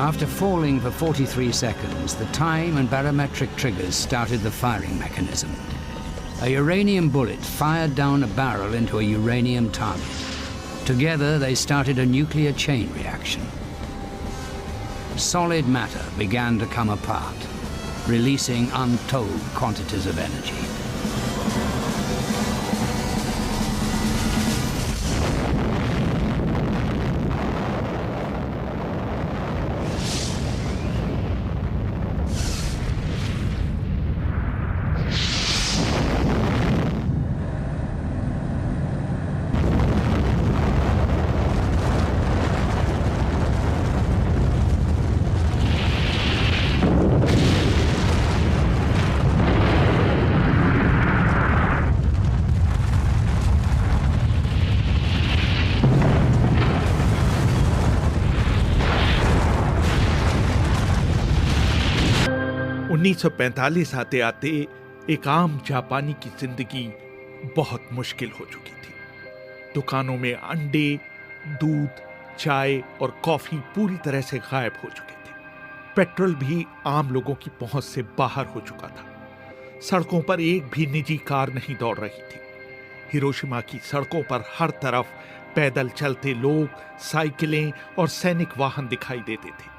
After falling for 43 seconds, the time and barometric triggers started the firing mechanism. A uranium bullet fired down a barrel into a uranium target. Together, they started a nuclear chain reaction. Solid matter began to come apart, releasing untold quantities of energy. (1945) आते आते एक आम जापानी की जिंदगी बहुत मुश्किल हो चुकी थी। दुकानों में अंडे, दूध, चाय और कॉफी पूरी तरह से गायब हो चुके थे। पेट्रोल भी आम लोगों की पहुंच से बाहर हो चुका था। सड़कों पर एक भी निजी कार नहीं दौड़ रही थी। हिरोशिमा की सड़कों पर हर तरफ पैदल चलते लोग, साइकिलें और सैनिक वाहन दिखाई देते थे।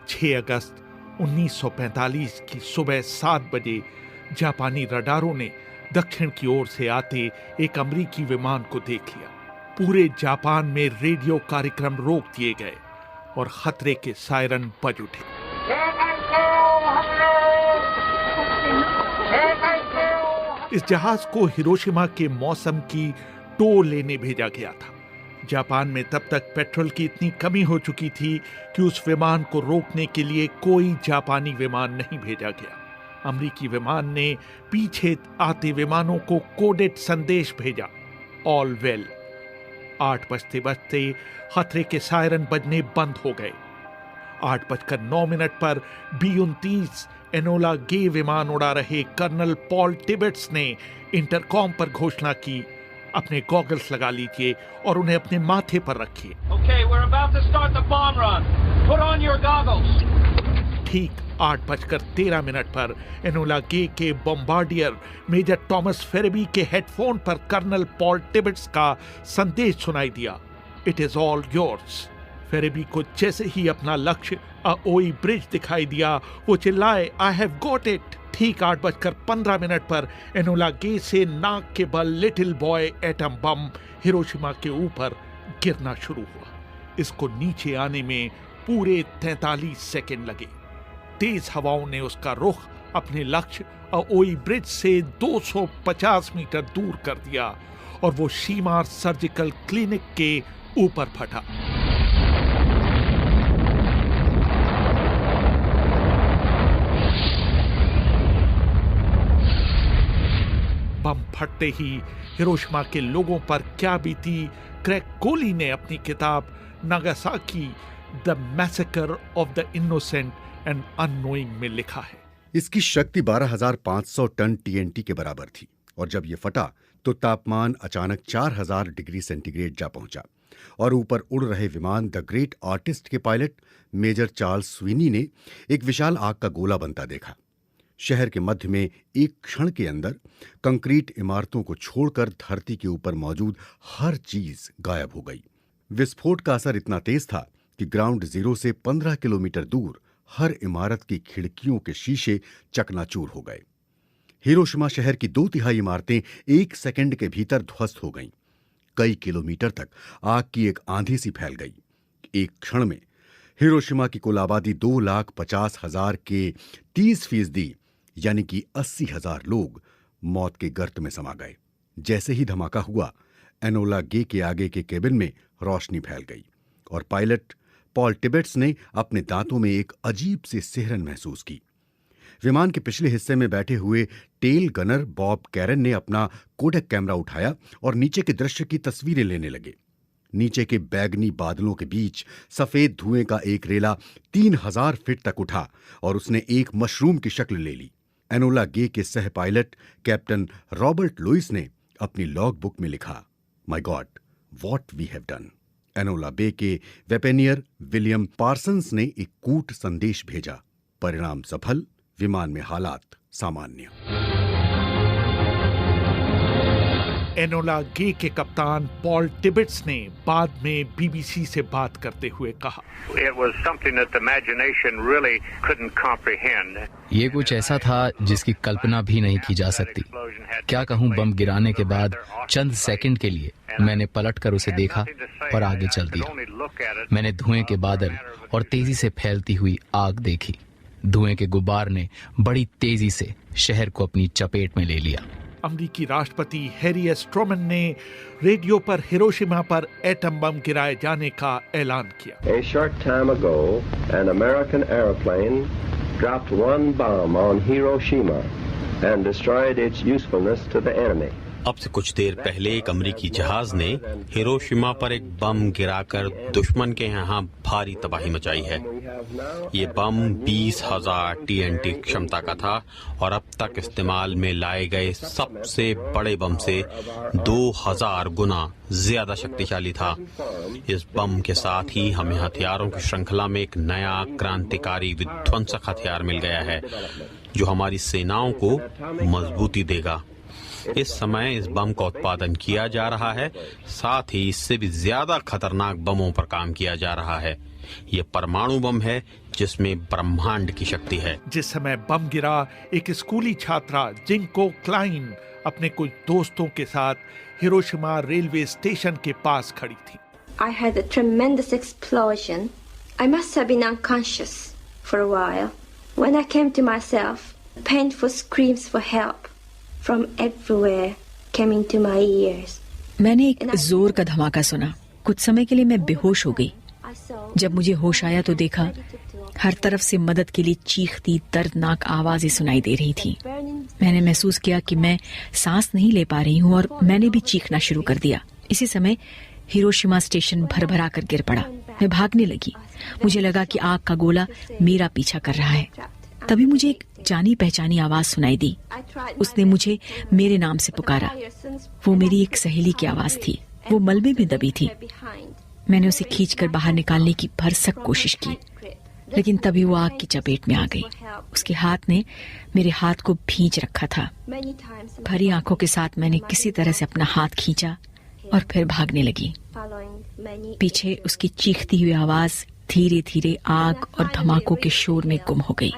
6 अगस्त 1945 की सुबह 7 बजे जापानी रडारों ने दक्षिण की ओर से आते एक अमेरिकी विमान को देख लिया। पूरे जापान में रेडियो कार्यक्रम रोक दिए गए और खतरे के सायरन बज उठे। इस जहाज को हिरोशिमा के मौसम की टो लेने भेजा गया था। जापान में तब तक पेट्रोल की इतनी कमी हो चुकी थी कि उस विमान को रोकने के लिए कोई जापानी विमान नहीं भेजा गया। अमेरिकी विमान ने पीछे आते विमानों को कोडेड संदेश भेजा, ऑल वेल। 8 बजते बजते खतरे के सायरन बजने बंद हो गए। 8:09 पर B-29 एनोला गे विमान उड़ा रहे कर्नल पॉल टिबेट्स ने इंटरकॉम पर घोषणा की, अपने गॉगल्स लगा लीजिए और उन्हें अपने माथे पर रखिए। Okay, we're about to start the bomb run. Put on your goggles. ठीक 8:13 पर एनोला गे के बॉम्बार्डियर मेजर टॉमस फेरेबी के हेडफोन पर कर्नल पॉल टिबेट्स का संदेश सुनाई दिया, इट इज ऑल योर्स। फेरेबी को जैसे ही अपना लक्ष्य अओई ब्रिज दिखाई दिया, वो चिल्लाए, आई हैव गॉट इट। ठीक 8:15 पर एनोला गे से नाक के बल little boy atom bomb Hiroshima के ऊपर गिरना शुरू हुआ। इसको नीचे आने में पूरे 43 सेकंड लगे। तेज हवाओं ने उसका रुख अपने लक्ष्य अओई ब्रिज से 250 मीटर दूर कर दिया और वो शीमार सर्जिकल क्लिनिक के ऊपर फटा। बम फटते ही हिरोशिमा के लोगों पर क्या बीती, क्रेग कोली ने अपनी किताब Nagasaki the massacre of the innocent and annoying में लिखा है। इसकी शक्ति 12,500 टन TNT के बराबर थी और जब यह फटा तो तापमान अचानक 4,000 डिग्री सेंटीग्रेड जा पहुंचा और ऊपर उड़ रहे विमान द ग्रेट आर्टिस्ट के पायलट मेजर चार्ल्स स्वीनी ने एक विशाल आग का गोला बनता देखा। शहर के मध्य में एक क्षण के अंदर कंक्रीट इमारतों को छोड़कर धरती के ऊपर मौजूद हर चीज गायब हो गई। विस्फोट का असर इतना तेज था कि ग्राउंड जीरो से 15 किलोमीटर दूर हर इमारत की खिड़कियों के शीशे चकनाचूर हो गए। हिरोशिमा शहर की 2/3 इमारतें 1 सेकंड के भीतर ध्वस्त हो गईं। कई किलोमीटर तक आग की एक आंधी सी फैल गई। एक क्षण में हिरोशिमा की कुल आबादी 2,50,000 के 30% यानी कि 80,000 लोग मौत के गर्त में समा गए। जैसे ही धमाका हुआ, एनोला गे के आगे के केबिन में रोशनी फैल गई और पायलट पॉल टिबेट्स ने अपने दांतों में एक अजीब सी सिहरन महसूस की। विमान के पिछले हिस्से में बैठे हुए टेल गनर बॉब कैरन ने अपना कोडेक कैमरा उठाया और नीचे के दृश्य की तस्वीरें लेने लगे। नीचे के बैगनी बादलों के बीच सफेद धुएं का एक रेला 3,000 फीट तक उठा और उसने एक मशरूम की शक्ल ले ली। एनोला गे के सह पायलट कैप्टन रॉबर्ट लुइस ने अपनी लॉग बुक में लिखा, my god, what we have done. Enola Gay के वेपेनियर विलियम पार्सन्स ने एक कूट संदेश भेजा। परिणाम सफल, विमान में हालात सामान्य। एनोला गे के कप्तान पॉल टिबेट्स ने बाद में बीबीसी से बात करते हुए कहा, ये कुछ ऐसा था जिसकी कल्पना भी नहीं की जा सकती। क्या कहूँ, बम गिराने के बाद चंद सेकंड के लिए मैंने पलटकर उसे देखा और आगे चल दिया। मैंने धुएं के बादल और तेजी से फैलती हुई आग देखी। धुएं के गुब्बार ने बड़ी तेजी से शहर को अपनी चपेट में ले लिया। अमेरिकी राष्ट्रपति हैरी एस ट्रूमन ने रेडियो पर हिरोशिमा पर एटम बम गिराए जाने का ऐलान किया। A short time ago, an American airplane dropped one bomb on Hiroshima and destroyed its usefulness to the enemy. अब से कुछ देर पहले एक अमेरिकी जहाज ने हिरोशिमा पर एक बम गिराकर दुश्मन के यहाँ भारी तबाही मचाई है। ये बम 20,000 TNT क्षमता का था और अब तक इस्तेमाल में लाए गए सबसे बड़े बम से 2000 गुना ज्यादा शक्तिशाली था। इस बम के साथ ही हमें हथियारों की श्रृंखला में एक नया क्रांतिकारी विध्वंसक हथियार मिल गया है जो हमारी सेनाओं को मजबूती देगा। इस समय इस बम का उत्पादन किया जा रहा है, साथ ही इससे भी ज्यादा खतरनाक बमों पर काम किया जा रहा है। ये परमाणु बम है जिसमें ब्रह्मांड की शक्ति है। जिस समय बम गिरा, एक स्कूली छात्रा जिंको क्लाइन अपने कुछ दोस्तों के साथ हिरोशिमा रेलवे स्टेशन के पास खड़ी थी। I had a tremendous explosion. I must have been unconscious for a while. When I came to myself, painful screams for help from everywhere came into my ears. मैंने एक जोर का धमाका सुना। कुछ समय के लिए मैं बेहोश हो गई। जब मुझे होश आया तो देखा हर तरफ से मदद के लिए चीखती दर्दनाक आवाजें सुनाई दे रही थी। मैंने महसूस किया कि मैं सांस नहीं ले पा रही हूँ और मैंने भी चीखना शुरू कर दिया। इसी समय हिरोशिमा स्टेशन भरभरा कर गिर पड़ा। मैं भागने लगी। मुझे लगा कि आग का गोला मेरा पीछा कर रहा है। तभी मुझे एक जानी पहचानी आवाज सुनाई दी। उसने मुझे मेरे नाम से पुकारा। वो मेरी एक सहेली की आवाज थी। वो मलबे में दबी थी। मैंने उसे खींचकर बाहर निकालने की भरसक कोशिश की, लेकिन तभी वो आग की चपेट में आ गई। उसके हाथ ने मेरे हाथ को भींच रखा था। भरी आंखों के साथ मैंने किसी तरह से अपना हाथ खींचा और फिर भागने लगी। पीछे उसकी चीखती हुई आवाज धीरे धीरे आग और धमाकों के शोर में गुम हो गई।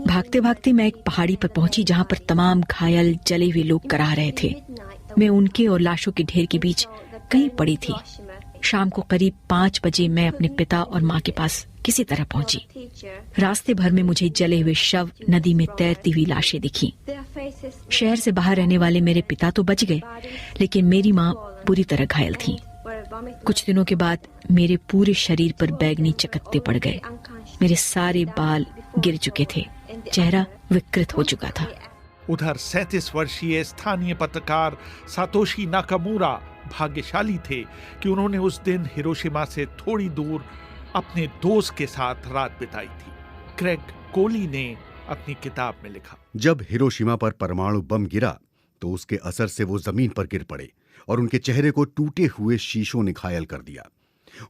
भागते भागते मैं एक पहाड़ी पर पहुंची जहां पर तमाम घायल जले हुए लोग कराह रहे थे। मैं उनके और लाशों के ढेर के बीच कहीं पड़ी थी। शाम को करीब 5 बजे मैं अपने पिता और माँ के पास किसी तरह पहुंची। रास्ते भर में मुझे जले हुए शव, नदी में तैरती हुई लाशें दिखी। शहर से बाहर रहने वाले मेरे पिता तो बच गए, लेकिन मेरी माँ बुरी तरह घायल थी। कुछ दिनों के बाद मेरे पूरे शरीर पर बैगनी चकत्ते पड़ गए। मेरे सारे बाल गिर चुके थे। चेहरा विकृत हो चुका था। उधर 37 वर्षीय स्थानीय पत्रकार सातोशी नाकामुरा भाग्यशाली थे कि उन्होंने उस दिन हिरोशिमा से थोड़ी दूर अपने दोस्त के साथ रात बिताई थी। क्रेग कोली ने अपनी किताब में लिखा, जब हिरोशिमा पर परमाणु बम गिरा तो उसके असर से वो जमीन पर गिर पड़े और उनके चेहरे को टूटे हुए शीशों ने घायल कर दिया।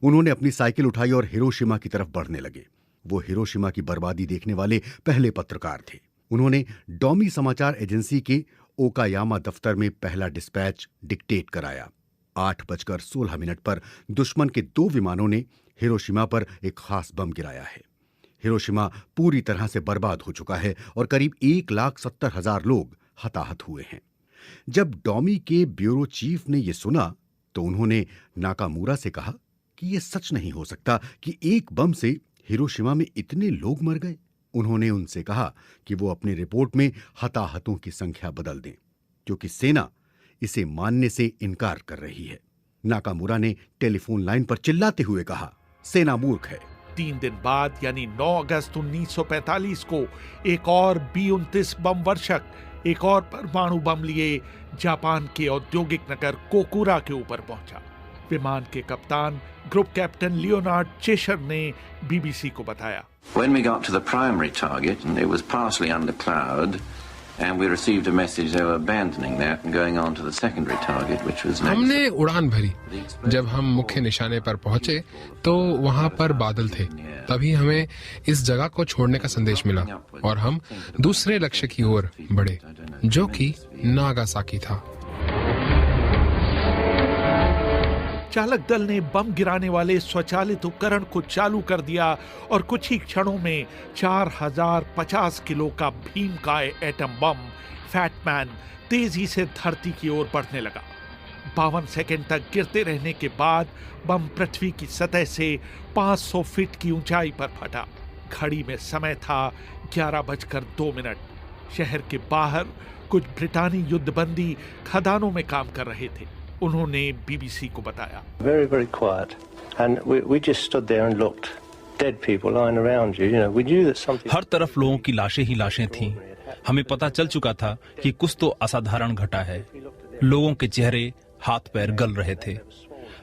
उन्होंने अपनी साइकिल उठाई और हिरोशिमा की तरफ बढ़ने लगे। वो हिरोशिमा की बर्बादी देखने वाले पहले पत्रकार थे। उन्होंने डोमी समाचार एजेंसी के ओकायामा दफ्तर में पहला डिस्पैच डिक्टेट कराया। 8:16 पर दुश्मन के 2 विमानों ने हिरोशिमा पर एक खास बम गिराया है। हिरोशिमा पूरी तरह से बर्बाद हो चुका है और करीब 1,70,000 लोग हताहत हुए हैं। जब डोमी के ब्यूरो चीफ ने यह सुना तो उन्होंने नाकामुरा से कहा कि यह सच नहीं हो सकता कि एक बम से हिरोशिमा में इतने लोग मर गए। उन्होंने उनसे कहा कि वो अपनी रिपोर्ट में हताहतों की संख्या बदल दें, क्योंकि सेना इसे मानने से इनकार कर रही है। नाकामुरा ने टेलीफोन लाइन पर चिल्लाते हुए कहा, सेना मूर्ख है। 3 दिन बाद यानी 9 अगस्त 1945 को एक और B-29 बम वर्षक एक और परमाणु बम लिए जापान के औद्योगिक नगर कोकुरा के ऊपर पहुंचा। विमान के कप्तान ग्रुप कैप्टन लियोनार्ड चेशर ने बीबीसी को बताया, When we got to the primary target and it was partially under cloud, And we received a message they were abandoning that and going on to the secondary target, which was next. हमने उड़ान भरी। जब हम मुख्य निशाने पर पहुंचे तो वहां पर बादल थे। तभी हमें इस जगह को छोड़ने का संदेश मिला और हम दूसरे लक्ष्य की ओर बढ़े, जो कि नागासाकी था। चालक दल ने बम गिराने वाले स्वचालित उपकरण को चालू कर दिया और कुछ ही क्षणों में 4050 किलो का भीमकाय एटम बम फैटमैन तेजी से धरती की ओर बढ़ने लगा। 52 सेकंड तक गिरते रहने के बाद बम पृथ्वी की सतह से 500 फीट की ऊंचाई पर फटा। घड़ी में समय था 11:02। शहर के बाहर कुछ ब्रिटानी युद्धबंदी खदानों में काम कर रहे थे। उन्होंने बीबीसी को बताया, Very, very quiet. And we just stood there and looked. Dead people lying around you. You know, we knew that something. हर तरफ लोगों की लाशें ही लाशें थीं। हमें पता चल चुका था कि कुछ तो असाधारण घटा है। लोगों के चेहरे, हाथ पैर गल रहे थे।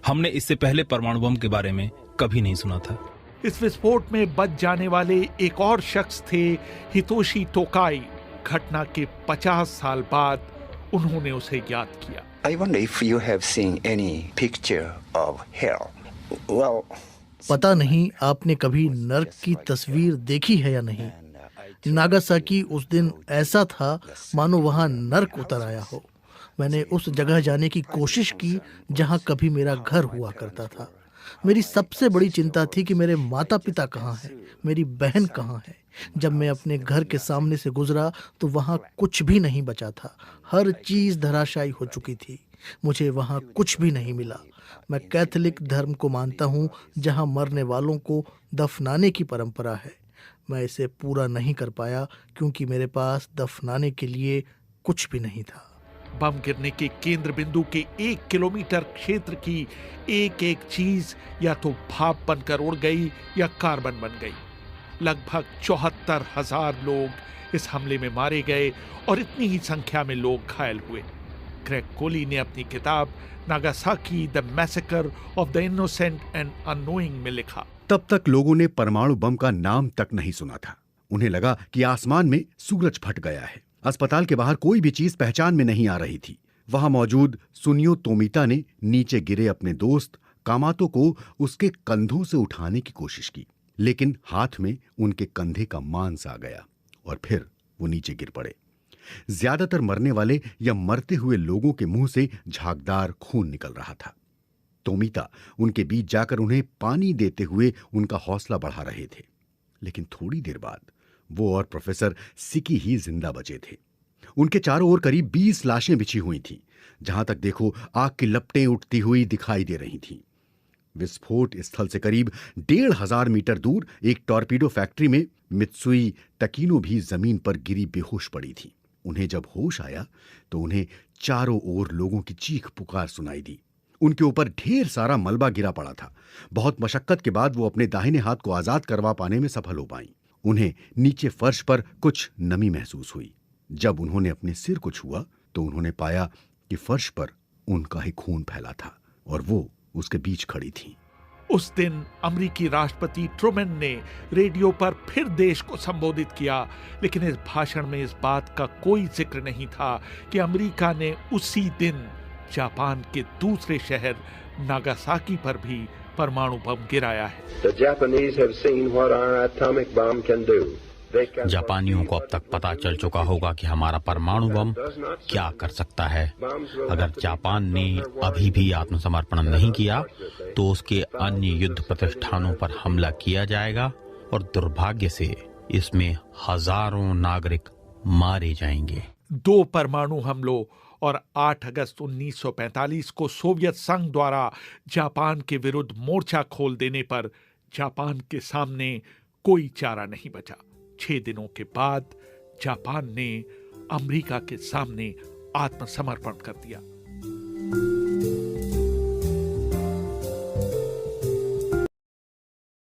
हमने इससे पहले परमाणु बम के बारे में कभी नहीं सुना था। इस विस्फोट में बच जाने वाले एक और शख्स थे हितोशी टोकाई। घटना के 50 साल बाद उन्होंने उसे याद किया। I wonder if you have seen any picture of hell. Well, पता नहीं आपने कभी नर्क की तस्वीर देखी है या नहीं। नागासाकी उस दिन ऐसा था मानो वहां नर्क उतर आया हो। मैंने उस जगह जाने की कोशिश की जहां कभी मेरा घर हुआ करता था। मेरी सबसे बड़ी चिंता थी कि मेरे माता पिता कहाँ हैं, मेरी बहन कहाँ है। जब मैं अपने घर के सामने से गुजरा तो वहाँ कुछ भी नहीं बचा था। हर चीज धराशायी हो चुकी थी। मुझे वहाँ कुछ भी नहीं मिला। मैं कैथोलिक धर्म को मानता हूँ जहाँ मरने वालों को दफनाने की परंपरा है। मैं इसे पूरा नहीं कर पाया क्योंकि मेरे पास दफनाने के लिए कुछ भी नहीं था। बम गिरने के केंद्र बिंदु के 1 किलोमीटर क्षेत्र की एक एक चीज या तो भाप बनकर उड़ गई या कार्बन बन गई। लगभग 74,000 लोग इस हमले में मारे गए और इतनी ही संख्या में लोग घायल हुए। ग्रेग कोली ने अपनी किताब Nagasaki the massacre of the innocent and annoying में लिखा, तब तक लोगों ने परमाणु बम का नाम तक नहीं सुना था। उन्हें लगा कि आसमान में सूरज फट गया है। अस्पताल के बाहर कोई भी चीज पहचान में नहीं आ रही थी। वहां मौजूद सुनियो तोमिता ने नीचे गिरे अपने दोस्त कामातो को उसके कंधों से उठाने की कोशिश की, लेकिन हाथ में उनके कंधे का मांस आ गया और फिर वो नीचे गिर पड़े। ज्यादातर मरने वाले या मरते हुए लोगों के मुंह से झागदार खून निकल रहा था। तोमिता उनके बीच जाकर उन्हें पानी देते हुए उनका हौसला बढ़ा रहे थे, लेकिन थोड़ी देर बाद वो और प्रोफेसर सिकी ही जिंदा बचे थे। उनके चारों ओर करीब 20 लाशें बिछी हुई थीं। जहां तक देखो आग की लपटें उठती हुई दिखाई दे रही थीं। विस्फोट स्थल से करीब 1,500 मीटर दूर एक टॉर्पीडो फैक्ट्री में मित्सुई तकीनो भी जमीन पर गिरी बेहोश पड़ी थी। उन्हें जब होश आया तो उन्हें चारों ओर लोगों की चीख पुकार सुनाई दी। उनके ऊपर ढेर सारा मलबा गिरा पड़ा था। बहुत मशक्कत के बाद वो अपने दाहिने हाथ को आजाद करवा पाने में सफल हो पाई। उन्हें नीचे फर्श पर कुछ नमी महसूस हुई। जब उन्होंने अपने सिर को छुआ तो उन्होंने पाया कि फर्श पर उनका ही खून फैला था और वो उसके बीच खड़ी थी। उस दिन अमेरिकी राष्ट्रपति ट्रूमैन ने रेडियो पर फिर देश को संबोधित किया, लेकिन इस भाषण में इस बात का कोई जिक्र नहीं था कि अमेरिका ने उसी दिन जापान के दूसरे शहर नागासाकी पर भी परमाणु बम गिराया है। The Japanese have seen what our atomic bomb can do. जापानियों को अब तक पता चल चुका होगा कि हमारा परमाणु बम क्या कर सकता है। अगर जापान ने अभी भी आत्मसमर्पण नहीं किया तो उसके अन्य युद्ध प्रतिष्ठानों पर हमला किया जाएगा और दुर्भाग्य से इसमें हजारों नागरिक मारे जाएंगे। 2 परमाणु हमलों और 8 अगस्त 1945 को सोवियत संघ द्वारा जापान के विरुद्ध मोर्चा खोल देने पर जापान के सामने कोई चारा नहीं बचा। 6 दिनों के बाद जापान ने अमेरिका के सामने आत्मसमर्पण कर दिया।